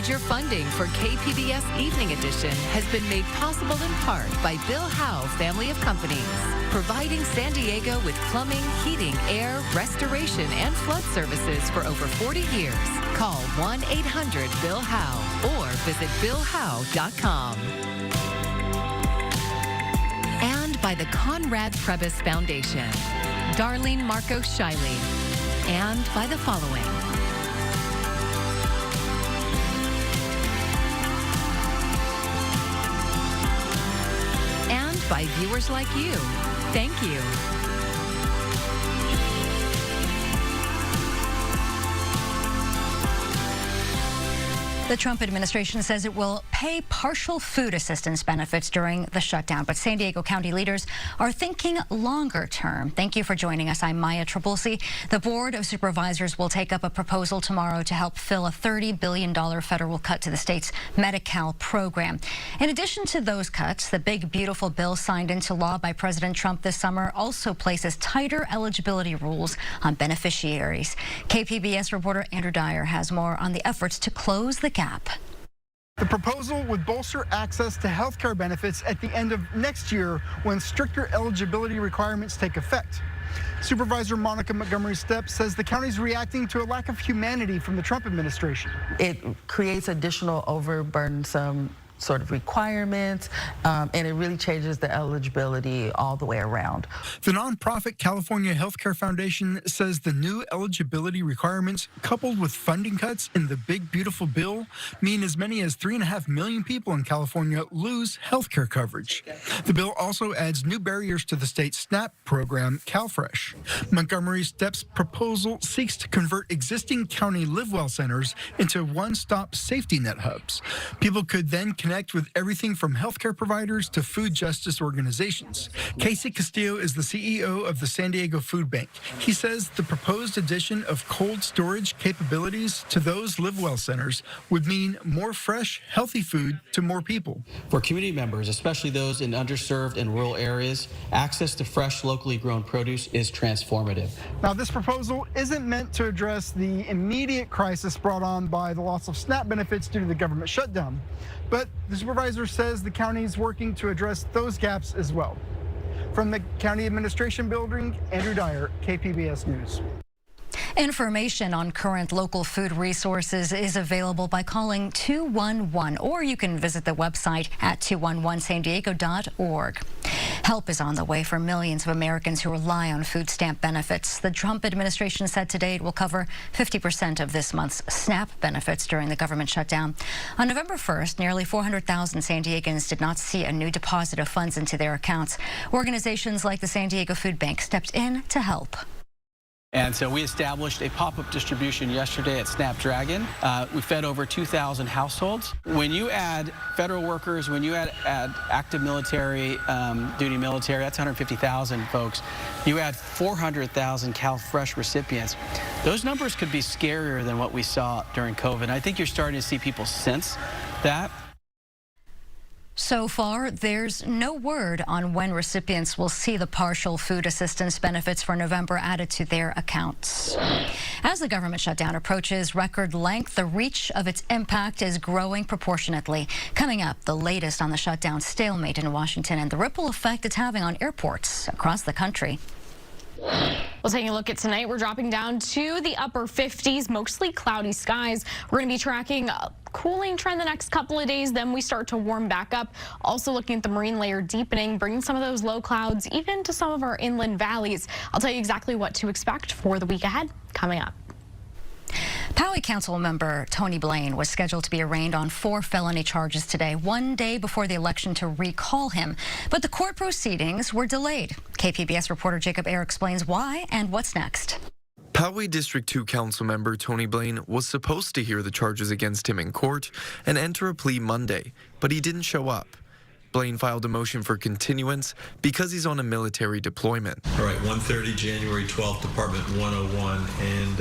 Major funding for KPBS Evening Edition has been made possible in part by Bill Howe Family of Companies, providing San Diego with plumbing, heating, air, restoration, and flood services for over 40 years. Call 1-800-BILL-HOWE or visit BillHowe.com. And by the Conrad Prebys Foundation, Darlene Marcos Shiley, and by the following. And by viewers like you. Thank you. The Trump administration says it will pay partial food assistance benefits during the shutdown, but San Diego County leaders are thinking longer term. Thank you for joining us. I'm Maya Trabulsi. The Board of Supervisors will take up a proposal tomorrow to help fill a $30 billion federal cut to the state's Medi-Cal program. In addition to those cuts, the big, beautiful bill signed into law by President Trump this summer also places tighter eligibility rules on beneficiaries. KPBS reporter Andrew Dyer has more on the efforts to close the gap. The proposal would bolster access to health care benefits at the end of next year when stricter eligibility requirements take effect. Supervisor Monica Montgomery Stepp says the county's reacting to a lack of humanity from the Trump administration. It creates additional overburdensome sort of requirements, and it really changes the eligibility all the way around. The nonprofit California Healthcare Foundation says the new eligibility requirements, coupled with funding cuts in the big, beautiful bill, mean as many as 3.5 million people in California lose healthcare coverage. The bill also adds new barriers to the state's SNAP program, CalFresh. Montgomery Stepp's proposal seeks to convert existing county LiveWell centers into one-stop safety net hubs. People could then connect with everything from healthcare providers to food justice organizations. Casey Castillo is the CEO of the San Diego Food Bank. He says the proposed addition of cold storage capabilities to those LiveWell centers would mean more fresh, healthy food to more people. For community members, especially those in underserved and rural areas, access to fresh, locally grown produce is transformative. Now, this proposal isn't meant to address the immediate crisis brought on by the loss of SNAP benefits due to the government shutdown. But the supervisor says the county is working to address those gaps as well. From the County Administration Building, Andrew Dyer, KPBS News. Information on current local food resources is available by calling 211, or you can visit the website at 211sandiego.org. Help is on the way for millions of Americans who rely on food stamp benefits. The Trump administration said today it will cover 50% of this month's SNAP benefits during the government shutdown. On November 1st, nearly 400,000 San Diegans did not see a new deposit of funds into their accounts. Organizations like the San Diego Food Bank stepped in to help. And so we established a pop-up distribution yesterday at Snapdragon. We fed over 2,000 households. When you add federal workers, when you add active military, duty military, that's 150,000 folks. You add 400,000 CalFresh recipients. Those numbers could be scarier than what we saw during COVID. I think you're starting to see people sense that. So far, there's no word on when recipients will see the partial food assistance benefits for November added to their accounts. As the government shutdown approaches record length, the reach of its impact is growing proportionately. Coming up, the latest on the shutdown stalemate in Washington and the ripple effect it's having on airports across the country. Well, taking a look at tonight, we're dropping down to the upper 50s, mostly cloudy skies. We're going to be tracking a cooling trend the next couple of days. Then we start to warm back up. Also looking at the marine layer deepening, bringing some of those low clouds even to some of our inland valleys. I'll tell you exactly what to expect for the week ahead coming up. Poway Council member Tony Blaine was scheduled to be arraigned on 4 felony charges today, one day before the election to recall him. But the court proceedings were delayed. KPBS reporter Jacob Ayer explains why and what's next. Poway District 2 Council member Tony Blaine was supposed to hear the charges against him in court and enter a plea Monday, but he didn't show up. Blaine filed a motion for continuance because he's on a military deployment. All right, 1:30 January 12th, Department 101, and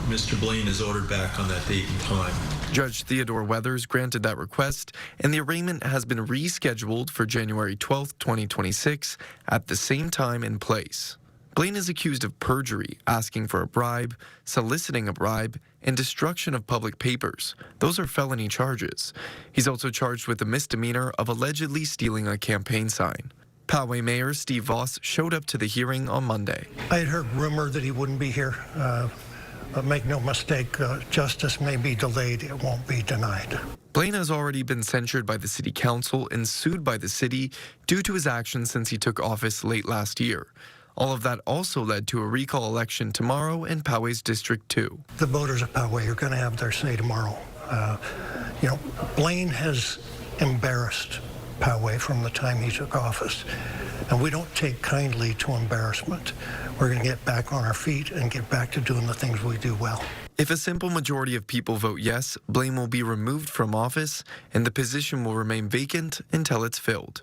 Mr. Blaine is ordered back on that date and time. Judge Theodore Weathers granted that request, and the arraignment has been rescheduled for January 12th, 2026, at the same time and place. Blaine is accused of perjury, asking for a bribe, soliciting a bribe, and destruction of public papers. Those are felony charges. He's also charged with the misdemeanor of allegedly stealing a campaign sign. Poway Mayor Steve Voss showed up to the hearing on Monday. I had heard rumor that he wouldn't be here. But make no mistake, justice may be delayed, it won't be denied. Blaine has already been censured by the city council and sued by the city due to his actions since he took office late last year. All of that also led to a recall election tomorrow in Poway's District 2. The voters of Poway are going to have their say tomorrow. Blaine has embarrassed Poway from the time he took office, and we don't take kindly to embarrassment. We're going to get back on our feet and get back to doing the things we do well. If a simple majority of people vote yes, Blaine will be removed from office, and the position will remain vacant until it's filled.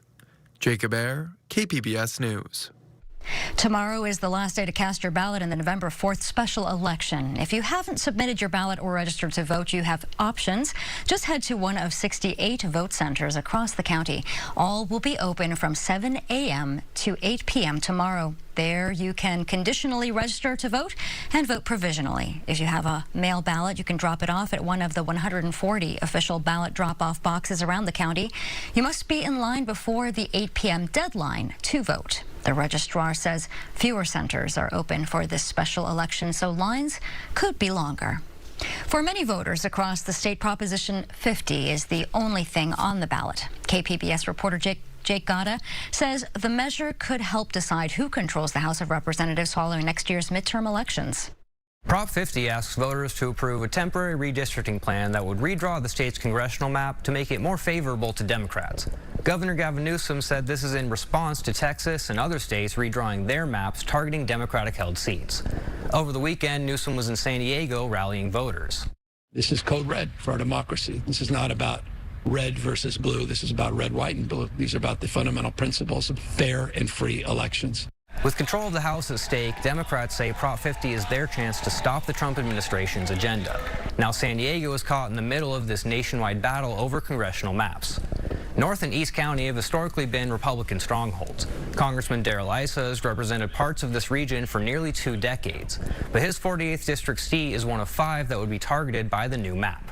Jacob Ayer, KPBS News. Tomorrow is the last day to cast your ballot in the November 4th special election. If you haven't submitted your ballot or registered to vote, you have options. Just head to one of 68 vote centers across the county. All will be open from 7 a.m. to 8 p.m. tomorrow. There you can conditionally register to vote and vote provisionally. If you have a mail ballot, you can drop it off at one of the 140 official ballot drop-off boxes around the county. You must be in line before the 8 p.m. deadline to vote. The registrar says fewer centers are open for this special election, so lines could be longer. For many voters across the state, Proposition 50 is the only thing on the ballot. KPBS reporter Jake Gada says the measure could help decide who controls the House of Representatives following next year's midterm elections. Prop 50 asks voters to approve a temporary redistricting plan that would redraw the state's congressional map to make it more favorable to Democrats. Governor Gavin Newsom said this is in response to Texas and other states redrawing their maps targeting Democratic-held seats. Over the weekend, Newsom was in San Diego rallying voters. This is code red for our democracy. This is not about red versus blue. This is about red, white, and blue. These are about the fundamental principles of fair and free elections. With control of the House at stake, Democrats say Prop 50 is their chance to stop the Trump administration's agenda. Now San Diego is caught in the middle of this nationwide battle over congressional maps. North and East County have historically been Republican strongholds. Congressman Darrell Issa has represented parts of this region for nearly 2 decades, but his 48th District seat is one of 5 that would be targeted by the new map.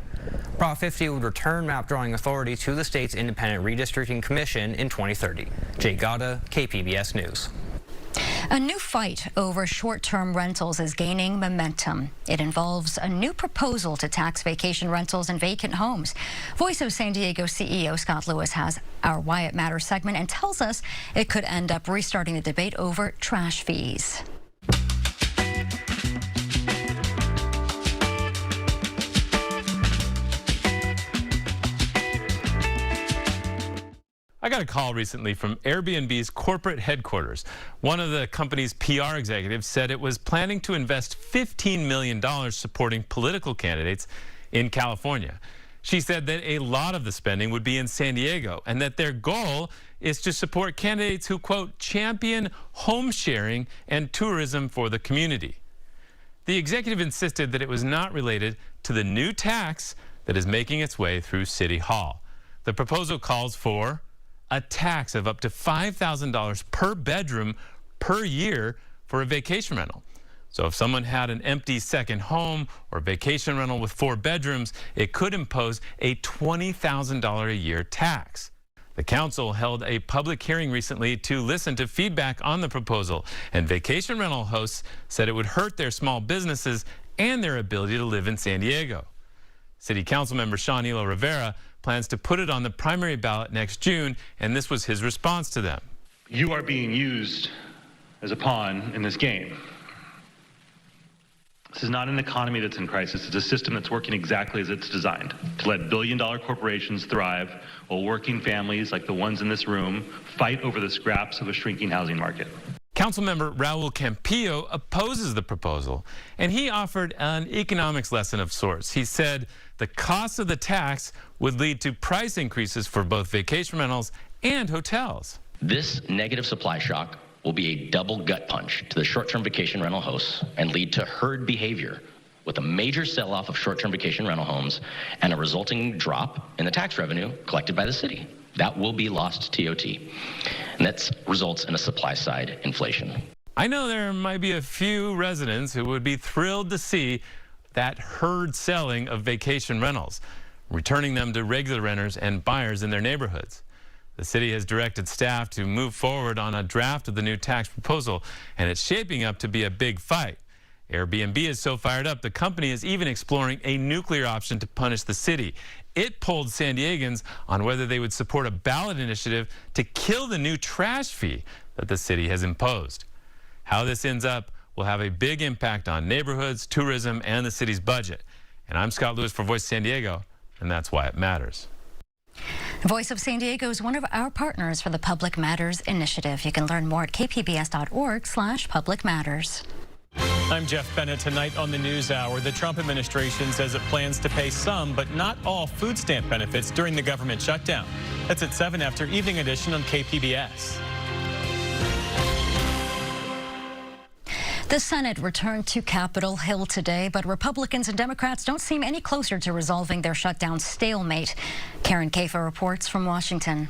Prop 50 would return map drawing authority to the state's Independent Redistricting Commission in 2030. Jake Gada, KPBS News. A new fight over short-term rentals is gaining momentum. It involves a new proposal to tax vacation rentals and vacant homes. Voice of San Diego CEO Scott Lewis has our Why It Matters segment and tells us it could end up restarting the debate over trash fees. I got a call recently from Airbnb's corporate headquarters. One of the company's PR executives said it was planning to invest $15 million supporting political candidates in California. She said that a lot of the spending would be in San Diego and that their goal is to support candidates who, quote, champion home sharing and tourism for the community. The executive insisted that it was not related to the new tax that is making its way through City Hall. The proposal calls for a tax of up to $5,000 per bedroom per year for a vacation rental. So if someone had an empty second home or vacation rental with 4 bedrooms, it could impose a $20,000 a year tax. The council held a public hearing recently to listen to feedback on the proposal, and vacation rental hosts said it would hurt their small businesses and their ability to live in San Diego. City Council member Sean Elo Rivera plans to put it on the primary ballot next June, and this was his response to them. You are being used as a pawn in this game. This is not an economy that's in crisis. It's a system that's working exactly as it's designed, to let billion-dollar corporations thrive while working families like the ones in this room fight over the scraps of a shrinking housing market. Councilmember Raul Campillo opposes the proposal, and he offered an economics lesson of sorts. He said the cost of the tax would lead to price increases for both vacation rentals and hotels. This negative supply shock will be a double gut punch to the short-term vacation rental hosts and lead to herd behavior with a major sell-off of short-term vacation rental homes and a resulting drop in the tax revenue collected by the city. That will be lost TOT, and that results in a supply-side inflation. I know there might be a few residents who would be thrilled to see that herd selling of vacation rentals, returning them to regular renters and buyers in their neighborhoods. The city has directed staff to move forward on a draft of the new tax proposal, and it's shaping up to be a big fight. Airbnb is so fired up, the company is even exploring a nuclear option to punish the city. It polled San Diegans on whether they would support a ballot initiative to kill the new trash fee that the city has imposed. How this ends up will have a big impact on neighborhoods, tourism, and the city's budget. And I'm Scott Lewis for Voice San Diego, and that's why it matters. Voice of San Diego is one of our partners for the Public Matters Initiative. You can learn more at kpbs.org/publicmatters. I'm Jeff Bennett. Tonight on the NewsHour, the Trump administration says it plans to pay some, but not all, food stamp benefits during the government shutdown. That's at 7 after Evening Edition on KPBS. The Senate returned to Capitol Hill today, but Republicans and Democrats don't seem any closer to resolving their shutdown stalemate. Karen Kafa reports from Washington.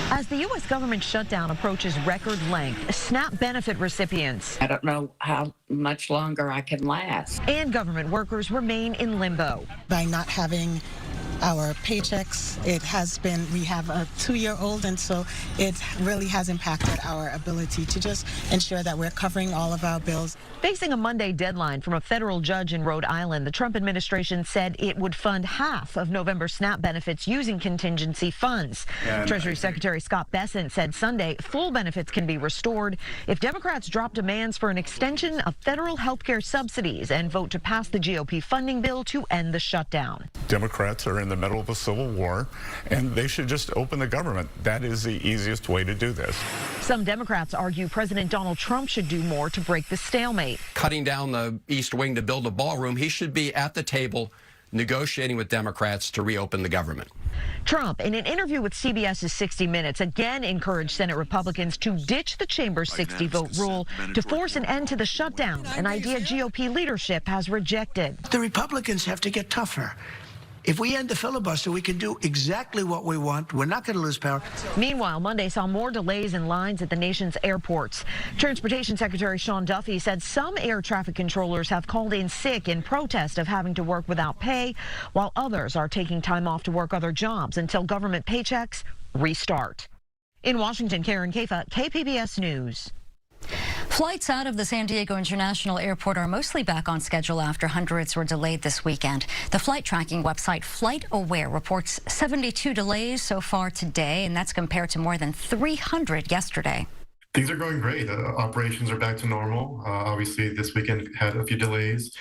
As the U.S. government shutdown approaches record length, SNAP benefit recipients, I don't know how much longer I can last, and government workers remain in limbo. By not having our paychecks, we have a 2-year-old, and so it really has impacted our ability to just ensure that we're covering all of our bills. Facing a Monday deadline from a federal judge in Rhode Island, the Trump administration said it would fund half of November SNAP benefits using contingency funds. Treasury Secretary Scott Bessent said Sunday full benefits can be restored if Democrats drop demands for an extension of federal health care subsidies and vote to pass the GOP funding bill to end the shutdown. Democrats are in the middle of a civil war, and they should just open the government. That is the easiest way to do this. Some Democrats argue President Donald Trump should do more to break the stalemate. Cutting down the East Wing to build a ballroom, he should be at the table negotiating with Democrats to reopen the government. Trump, in an interview with CBS's 60 Minutes, again encouraged Senate Republicans to ditch the chamber's 60-vote rule to force an end to the shutdown, an idea GOP leadership has rejected. The Republicans have to get tougher. If we end the filibuster, we can do exactly what we want. We're not going to lose power. Meanwhile, Monday saw more delays in lines at the nation's airports. Transportation Secretary Sean Duffy said some air traffic controllers have called in sick in protest of having to work without pay, while others are taking time off to work other jobs until government paychecks restart. In Washington, Karen Kafa, KPBS News. Flights out of the San Diego International Airport are mostly back on schedule after hundreds were delayed this weekend. The flight tracking website FlightAware reports 72 delays so far today, and that's compared to more than 300 yesterday. Things are going great. Operations are back to normal. Obviously, this weekend had a few delays.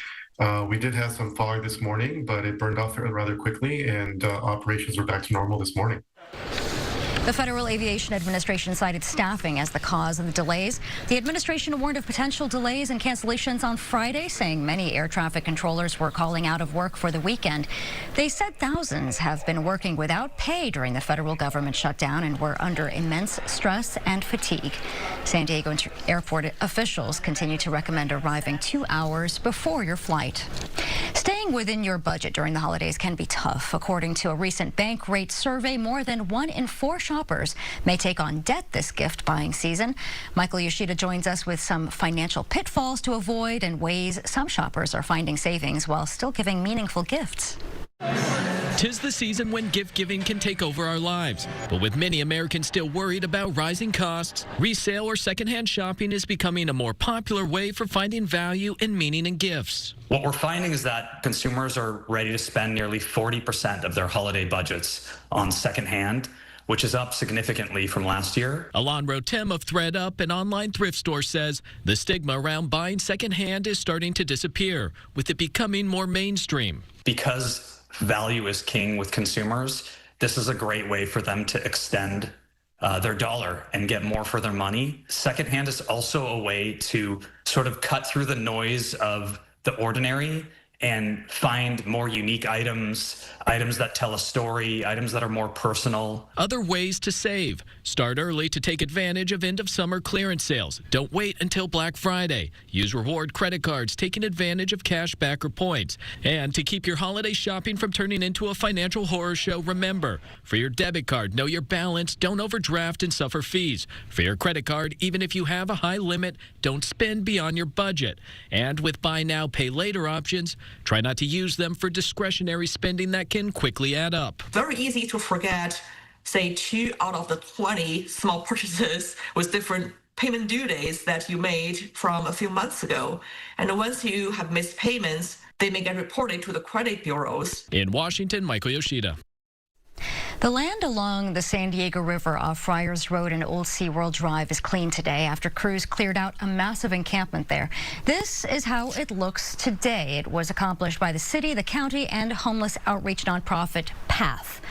We did have some fog this morning, but it burned off rather quickly, and operations are back to normal this morning. The Federal Aviation Administration cited staffing as the cause of the delays. The administration warned of potential delays and cancellations on Friday, saying many air traffic controllers were calling out of work for the weekend. They said thousands have been working without pay during the federal government shutdown and were under immense stress and fatigue. San Diego Airport officials continue to recommend arriving 2 hours before your flight. Staying within your budget during the holidays can be tough. According to a recent bank rate survey, more than 1 in 4 shoppers may take on debt this gift buying season. Michael Yoshida joins us with some financial pitfalls to avoid and ways some shoppers are finding savings while still giving meaningful gifts. 'Tis the season when gift giving can take over our lives. But with many Americans still worried about rising costs, resale or secondhand shopping is becoming a more popular way for finding value and meaning in gifts. What we're finding is that consumers are ready to spend nearly 40% of their holiday budgets on secondhand, which is up significantly from last year. Alon Rotem of ThreadUp, an online thrift store, says the stigma around buying secondhand is starting to disappear, with it becoming more mainstream. Because value is king with consumers, this is a great way for them to extend their dollar and get more for their money. Secondhand is also a way to sort of cut through the noise of the ordinary and find more unique items, items that tell a story, items that are more personal. Other ways to save. Start early to take advantage of end-of-summer clearance sales. Don't wait until Black Friday. Use reward credit cards, taking advantage of cash back or points. And to keep your holiday shopping from turning into a financial horror show, remember, for your debit card, know your balance, don't overdraft and suffer fees. For your credit card, even if you have a high limit, don't spend beyond your budget. And with buy now, pay later options, try not to use them for discretionary spending that can quickly add up. Very easy to forget, say, 2 out of the 20 small purchases with different payment due dates that you made from a few months ago. And once you have missed payments, they may get reported to the credit bureaus. In Washington, Michael Yoshida. The land along the San Diego River off Friars Road and Old SeaWorld Drive is clean today after crews cleared out a massive encampment there. This is how it looks today. It was accomplished by the city, the county, and homeless outreach nonprofit PATH.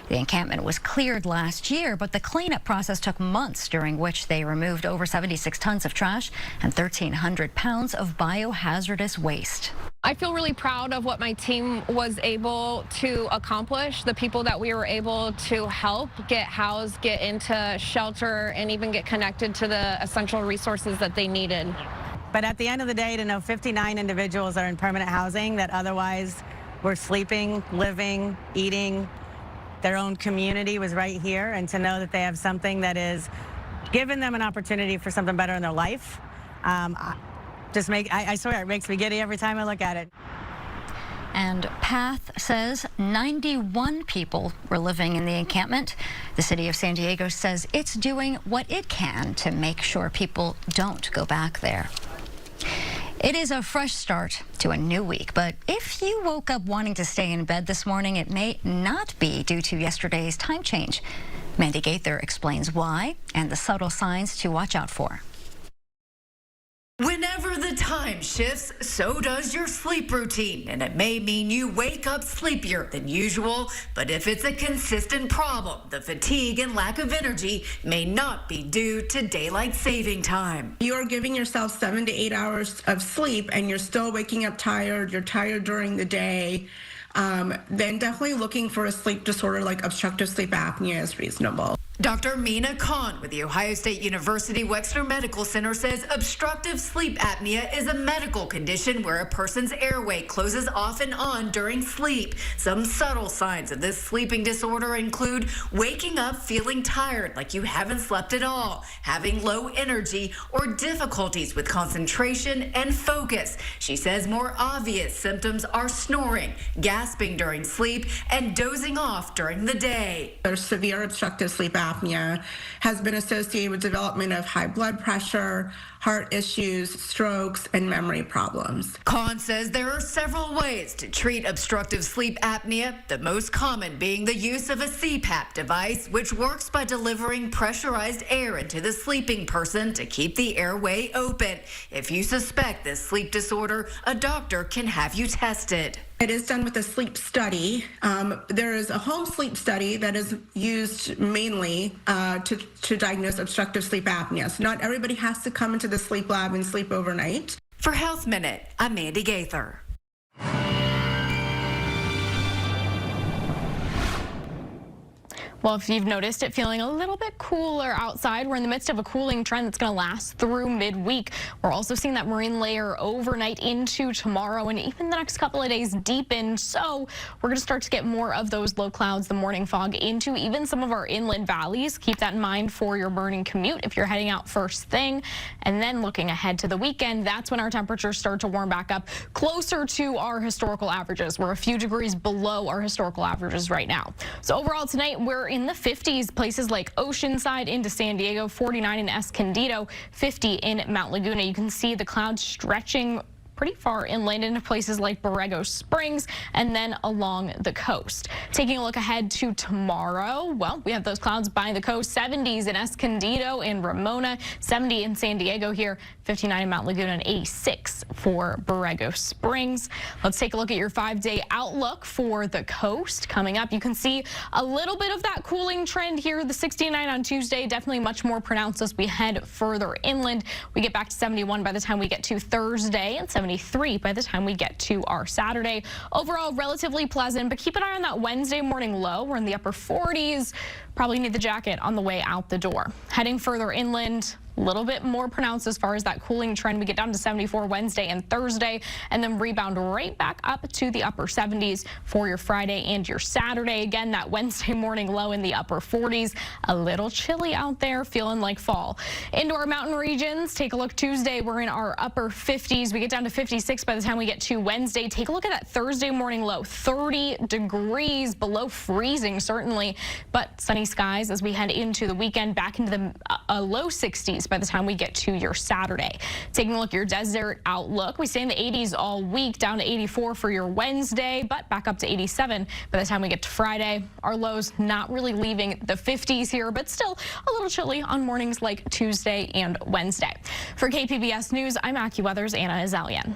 The encampment was cleared last year, but the cleanup process took months, during which they removed over 76 tons of trash and 1,300 pounds of biohazardous waste. I feel really proud of what my team was able to accomplish, the people that we were able to help get housed, get into shelter, and even get connected to the essential resources that they needed. But at the end of the day, to know 59 individuals are in permanent housing that otherwise were sleeping, living, eating, their own community was right here, and to know that they have something that is giving them an opportunity for something better in their life, I swear it makes me giddy every time I look at it. And PATH says 91 people were living in the encampment. The city of San Diego says it's doing what it can to make sure people don't go back there. It is a fresh start to a new week, but if you woke up wanting to stay in bed this morning, it may not be due to yesterday's time change. Mandy Gaither explains why and the subtle signs to watch out for. Whenever the time shifts, so does your sleep routine, and it may mean you wake up sleepier than usual, but if it's a consistent problem, the fatigue and lack of energy may not be due to daylight saving time. You are giving yourself 7 to 8 hours of sleep and you're still waking up tired, you're tired during the day, then definitely looking for a sleep disorder like obstructive sleep apnea is reasonable. Dr. Mina Khan with the Ohio State University Wexner Medical Center says obstructive sleep apnea is a medical condition where a person's airway closes off and on during sleep. Some subtle signs of this sleeping disorder include waking up feeling tired, like you haven't slept at all, having low energy, or difficulties with concentration and focus. She says more obvious symptoms are snoring, gasping during sleep, and dozing off during the day. There's severe obstructive sleep apnea has been associated with development of high blood pressure, heart issues, strokes, and memory problems. Khan says there are several ways to treat obstructive sleep apnea, the most common being the use of a CPAP device, which works by delivering pressurized air into the sleeping person to keep the airway open. If you suspect this sleep disorder, a doctor can have you tested. It is done with a sleep study. There is a home sleep study that is used mainly to diagnose obstructive sleep apnea. So not everybody has to come into the sleep lab and sleep overnight. For Health Minute, I'm Mandy Gaither. Well, if you've noticed it feeling a little bit cooler outside, we're in the midst of a cooling trend that's going to last through midweek. We're also seeing that marine layer overnight into tomorrow and even the next couple of days deepen. So we're going to start to get more of those low clouds, the morning fog into even some of our inland valleys. Keep that in mind for your morning commute if you're heading out first thing. And then looking ahead to the weekend, that's when our temperatures start to warm back up closer to our historical averages. We're a few degrees below our historical averages right now. So overall tonight, we're in the 50s, places like Oceanside into San Diego, 49 in Escondido, 50 in Mount Laguna. You can see the clouds stretching pretty far inland into places like Borrego Springs and then along the coast. Taking a look ahead to tomorrow, well, we have those clouds by the coast, 70s in Escondido and Ramona, 70 in San Diego here, 59 in Mount Laguna, and 86 for Borrego Springs. Let's take a look at your 5-day outlook for the coast. Coming up, you can see a little bit of that cooling trend here. The 69 on Tuesday, definitely much more pronounced as we head further inland. We get back to 71 by the time we get to Thursday, and 73 by the time we get to our Saturday. Overall, relatively pleasant, but keep an eye on that Wednesday morning low. We're in the upper 40s. Probably need the jacket on the way out the door. Heading further inland, a little bit more pronounced as far as that cooling trend. We get down to 74 Wednesday and Thursday, and then rebound right back up to the upper 70s for your Friday and your Saturday. Again, that Wednesday morning low in the upper 40s. A little chilly out there, feeling like fall. Into our mountain regions, take a look Tuesday. We're in our upper 50s. We get down to 56 by the time we get to Wednesday. Take a look at that Thursday morning low, 30 degrees below freezing, certainly, but sunny skies as we head into the weekend, back into the low 60s by the time we get to your Saturday. Taking a look at your desert outlook, we stay in the 80s all week, down to 84 for your Wednesday, but back up to 87 by the time we get to Friday. Our lows not really leaving the 50s here, but still a little chilly on mornings like Tuesday and Wednesday. For KPBS News, I'm AccuWeather's Anna Azalian.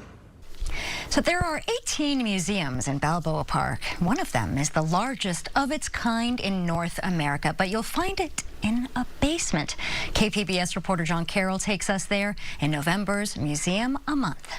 So there are 18 museums in Balboa Park. One of them is the largest of its kind in North America, but you'll find it in a basement. KPBS reporter John Carroll takes us there in November's Museum a Month.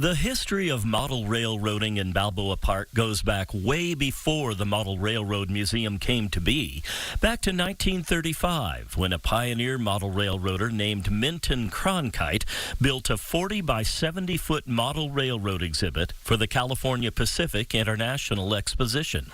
The history of model railroading in Balboa Park goes back way before the Model Railroad Museum came to be. Back to 1935, when a pioneer model railroader named Minton Cronkite built a 40 by 70 foot model railroad exhibit for the California Pacific International Exposition.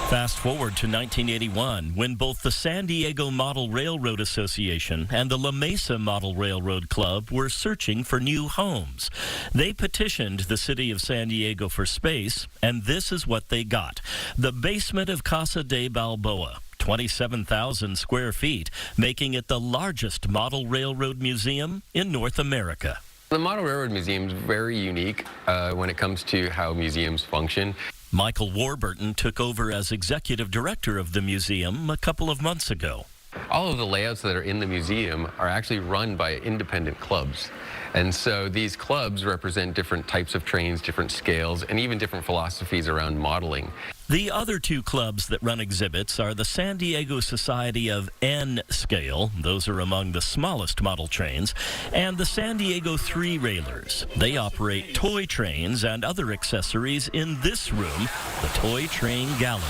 Fast forward to 1981, when both the San Diego Model Railroad Association and the La Mesa Model Railroad Club were searching for new homes. They petitioned the city of San Diego for space, and this is what they got: the basement of Casa de Balboa. 27,000 square feet, making it the largest model railroad museum in North America. The Model Railroad Museum is very unique when it comes to how museums function. Michael Warburton took over as executive director of the museum a couple of months ago. All of the layouts that are in the museum are actually run by independent clubs. And so these clubs represent different types of trains, different scales, and even different philosophies around modeling. The other two clubs that run exhibits are the San Diego Society of N Scale, those are among the smallest model trains, and the San Diego Three Railers. They operate toy trains and other accessories in this room, the Toy Train Gallery.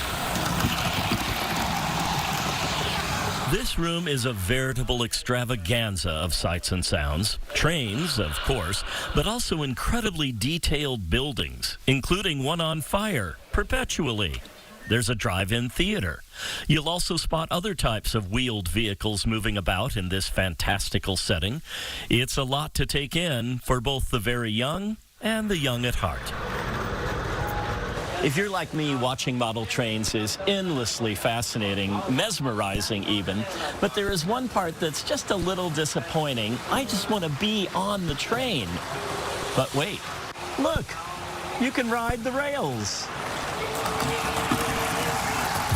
This room is a veritable extravaganza of sights and sounds. Trains, of course, but also incredibly detailed buildings, including one on fire perpetually. There's a drive-in theater. You'll also spot other types of wheeled vehicles moving about in this fantastical setting. It's a lot to take in for both the very young and the young at heart. If you're like me, watching model trains is endlessly fascinating, mesmerizing even. But there is one part that's just a little disappointing. I just want to be on the train. But wait, look, you can ride the rails.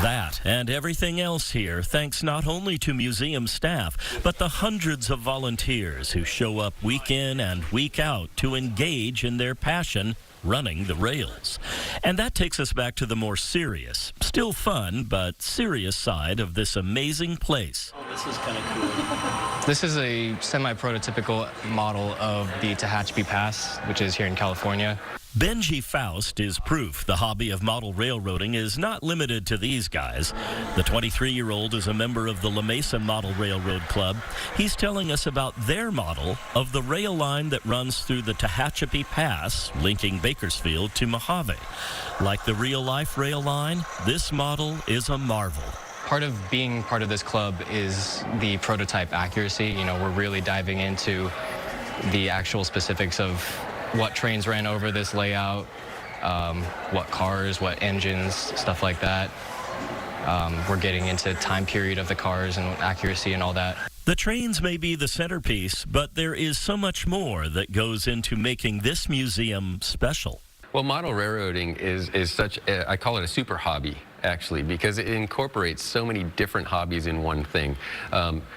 That and everything else here, thanks not only to museum staff, but the hundreds of volunteers who show up week in and week out to engage in their passion running the rails. And that takes us back to the more serious, still fun, but serious side of this amazing place. Oh, this is kind of cool. This is a semi-prototypical model of the Tehachapi Pass, which is here in California. Benji Faust is proof the hobby of model railroading is not limited to these guys. The 23-year-old is a member of the La Mesa Model Railroad Club. He's telling us about their model of the rail line that runs through the Tehachapi Pass, linking Bakersfield to Mojave. Like the real-life rail line, this model is a marvel. Part of being part of this club is the prototype accuracy. You know, we're really diving into the actual specifics of what trains ran over this layout, what cars, what engines, stuff like that. We're getting into time period of the cars and accuracy and all that. The trains may be the centerpiece, but there is so much more that goes into making this museum special. Well, model railroading is such, I call it a super hobby. actually, because it incorporates so many different hobbies in one thing.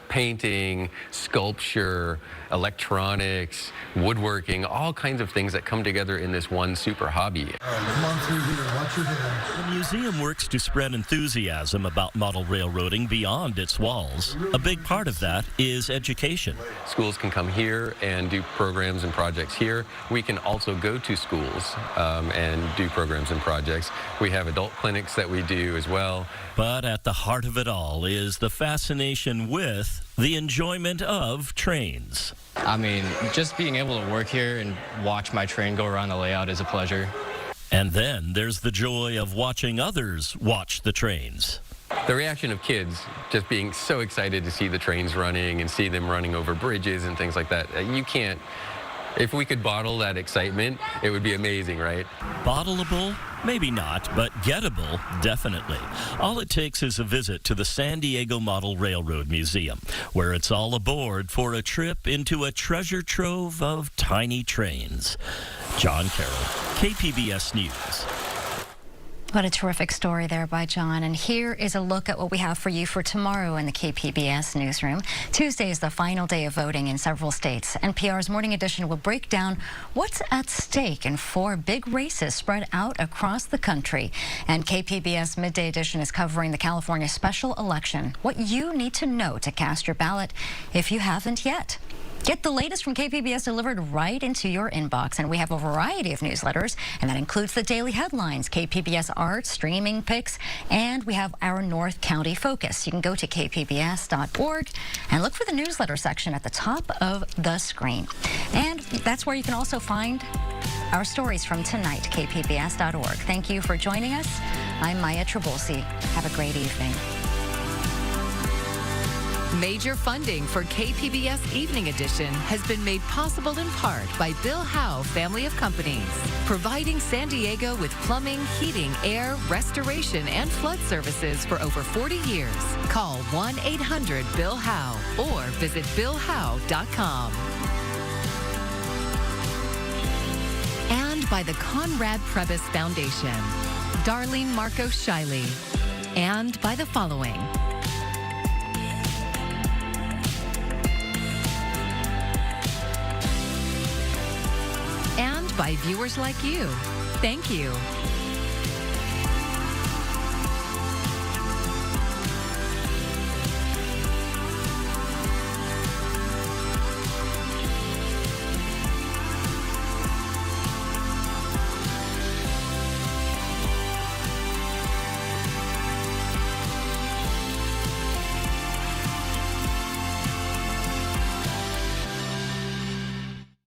Painting, sculpture, electronics, woodworking, all kinds of things that come together in this one super hobby. Come on through here, watch your head. The museum works to spread enthusiasm about model railroading beyond its walls. A big part of that is education. Schools can come here and do programs and projects here. We can also go to schools and do programs and projects. We have adult clinics that we do as well. But at the heart of it all is the fascination with the enjoyment of trains. I mean, just being able to work here and watch my train go around the layout is a pleasure. And then there's the joy of watching others watch the trains. The reaction of kids just being so excited to see the trains running and see them running over bridges and things like that. You can't, if we could bottle that excitement, it would be amazing, right? Bottleable? Maybe not, but gettable, definitely. All it takes is a visit to the San Diego Model Railroad Museum, where it's all aboard for a trip into a treasure trove of tiny trains. John Carroll, KPBS News. What a terrific story there by John. And here is a look at what we have for you for tomorrow in the KPBS newsroom. Tuesday is the final day of voting in several states. NPR's Morning Edition will break down what's at stake in 4 big races spread out across the country. And KPBS Midday Edition is covering the California special election, what you need to know to cast your ballot if you haven't yet. Get the latest from KPBS delivered right into your inbox. And we have a variety of newsletters, and that includes the daily headlines, KPBS art, streaming picks, and we have our North County focus. You can go to kpbs.org and look for the newsletter section at the top of the screen. And that's where you can also find our stories from tonight, kpbs.org. Thank you for joining us. I'm Maya Trabulsi. Have a great evening. Major funding for KPBS Evening Edition has been made possible in part by Bill Howe Family of Companies, providing San Diego with plumbing, heating, air, restoration, and flood services for over 40 years. Call 1-800-BILL-HOWE or visit BillHowe.com. And by the Conrad Prebys Foundation, Darlene Marco Shiley, and by the following: and by viewers like you. Thank you.